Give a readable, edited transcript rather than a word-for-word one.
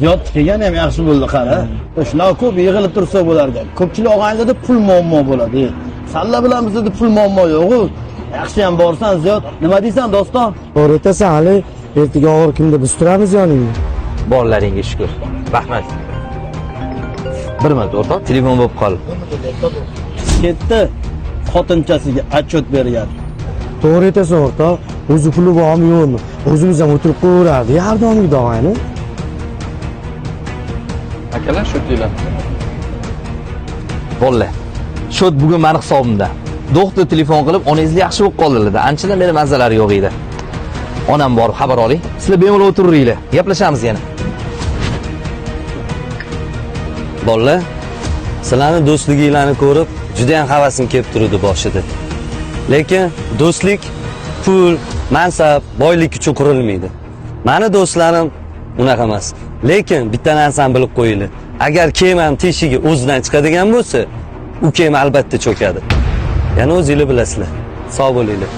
Ziyod kelgan ham yaxshi bo'ldi qara. Shular ko'p yig'ilib tursa bo'lardi. Ko'pchilik og'aylarda pul muammo bo'ladi. Salla bilan bizda pul muammo yo'q. Yaxshi ham borsan Ziyod. Nima deysan do'ston? To'g'ri aytasan Ali. Ertaga og'ir kunda biz turamiz yoningda. Borlaringga shukr. Rahmat. Bir minut o'rtoq, telefon bo'lib qoldi. Ketdi. Xotinchasiga отчет bergan. To'g'ri aytasan o'rtoq. O'zi puli bormi yo'qmi? O'zimiz ham o'tirib qo'yardi. Yordamga og'ayni. Akalar shotdilar. Bolalar. Shot bugun meni hisobimda. Doktor telefon qilib, onangiz yaxshi bo'lib qoldilar-da. Anchadan meni mazalari yo'q edi. Onam borib xabar oling. Sizlar bemalol o'tiringlar. Gaplashamiz yana. Bolalar, sizlarning do'stliginglarni ko'rib, juda ham havasim kelib turdi boshida. Lekin do'stlik pul, mansab, boylik uchun qurilmaydi. Meni do'stlarim unaqa emas. Lekin bitta narsani bilib qo'yinglar. Agar kemam teshigi o'zidan chiqadigan bo'lsa, u kema albatta cho'kadi. Yana o'zingizlar bilasizlar. Sog' bo'linglar.